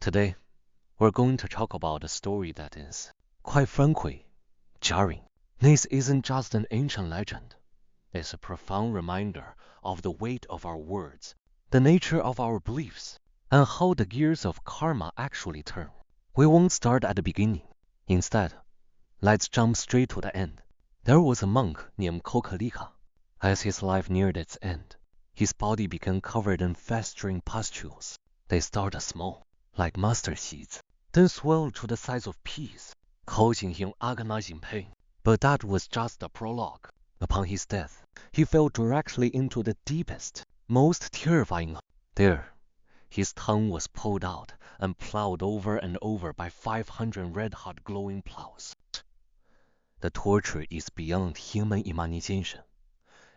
Today, we're going to talk about a story that is, quite frankly, jarring. This isn't just an ancient legend. It's a profound reminder of the weight of our words, the nature of our beliefs, and how the gears of karma actually turn. We won't start at the beginning. Instead, let's jump straight to the end. There was a monk named Kokalika. As his life neared its end, his body became covered in festering pustules. They started small, like mustard seeds, then swelled to the size of peas, causing him agonizing pain. But that was just the prologue. Upon his death, he fell directly into the deepest, most terrifying. There, his tongue was pulled out and plowed over and over by 500 red-hot glowing plows. The torture is beyond human imagination,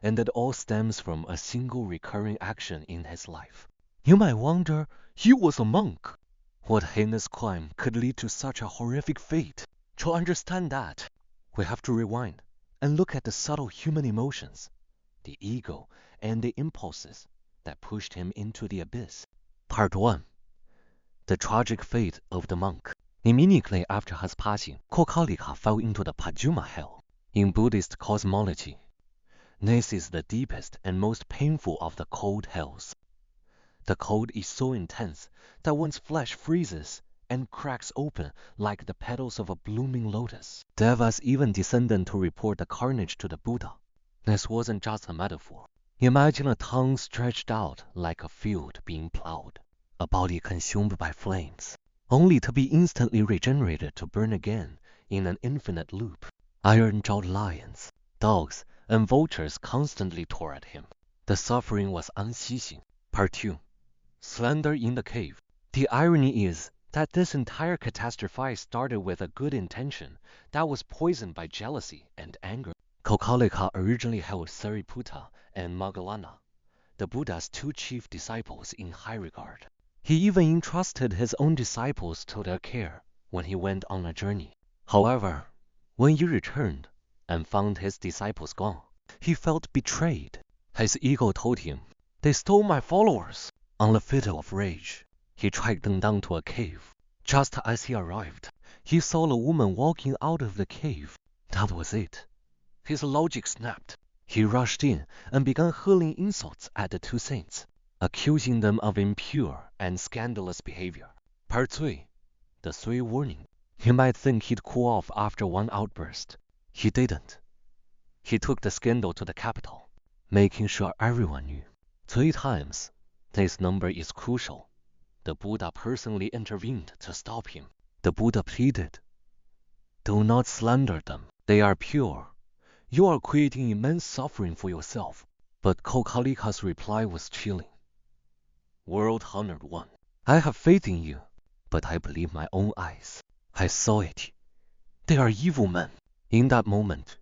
and it all stems from a single recurring action in his life. You might wonder, he was a monk. What heinous crime could lead to such a horrific fate? To understand that, we have to rewind and look at the subtle human emotions, the ego, and the impulses that pushed him into the abyss. Part 1. The tragic fate of the monk. Immediately after his passing, Kokalika fell into the Pajuma hell. In Buddhist cosmology, this is the deepest and most painful of the cold hells. The cold is so intense that one's flesh freezes and cracks open like the petals of a blooming lotus. Devas even descended to report the carnage to the Buddha. This wasn't just a metaphor. Imagine a tongue stretched out like a field being plowed, a body consumed by flames, only to be instantly regenerated to burn again in an infinite loop. Iron-jawed lions, dogs, and vultures constantly tore at him. The suffering was unceasing. Part 2. Slandered in the cave. The irony is that this entire catastrophe started with a good intention that was poisoned by jealousy and anger. Kokalika originally held Sariputta and Moggallana, the Buddha's two chief disciples, in high regard. He even entrusted his own disciples to their care when he went on a journey. However, when he returned and found his disciples gone, he felt betrayed. His ego told him, "They stole my followers." On a fit of rage, he tracked them down to a cave. Just as he arrived, he saw a woman walking out of the cave. That was it. His logic snapped. He rushed in and began hurling insults at the two saints, accusing them of impure and scandalous behavior. Part 3. The 3 warning. You might think he'd cool off after one outburst. He didn't. He took the scandal to the capital, making sure everyone knew. 3 times. This number is crucial. The Buddha personally intervened to stop him. The Buddha pleaded, "Do not slander them. They are pure. You are creating immense suffering for yourself." But Kokalika's reply was chilling. "World-honored one, I have faith in you, but I believe my own eyes. I saw it. They are evil men." In that moment,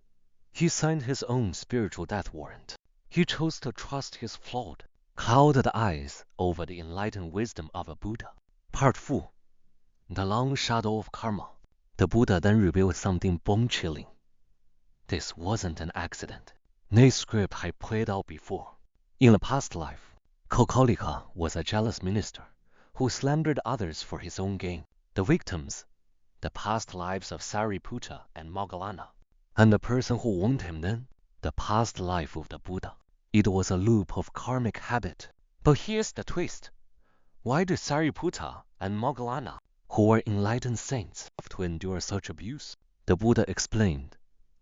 he signed his own spiritual death warrant. He chose to trust his flawed, clouded eyes over the enlightened wisdom of a Buddha. Part 4. The long shadow of karma. The Buddha then revealed something bone-chilling. This wasn't an accident. This script had played out before. In a past life, Kokalika was a jealous minister who slandered others for his own gain. The victims, the past lives of Sariputta and Moggallana, and the person who warned him then, the past life of the Buddha. It was a loop of karmic habit. But here's the twist. Why did Sariputta and Moggallana, who were enlightened saints, have to endure such abuse? The Buddha explained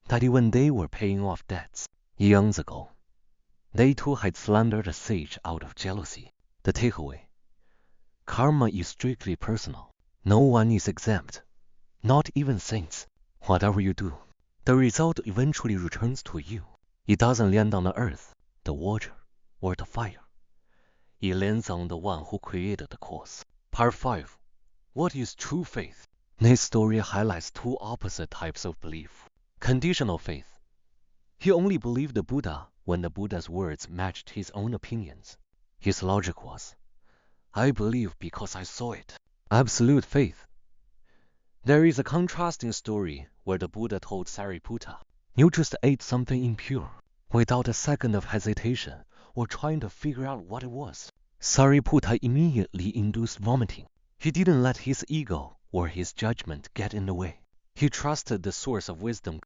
that when they were paying off debts eons ago, they too had slandered a sage out of jealousy. The takeaway: karma is strictly personal. No one is exempt, not even saints. Whatever you do, the result eventually returns to you. It doesn't land on the earth, the water, or the fire. It lands on the one who created the cause. Part 5. What is true faith? This story highlights 2 opposite types of belief. Conditional faith. He only believed the Buddha when the Buddha's words matched his own opinions. His logic was, "I believe because I saw it." Absolute faith. There is a contrasting story where the Buddha told Sariputta, "You just ate something impure," without a second of hesitation or trying to figure out what it was. Sariputta immediately induced vomiting. He didn't let his ego or his judgment get in the way. He trusted the source of wisdom.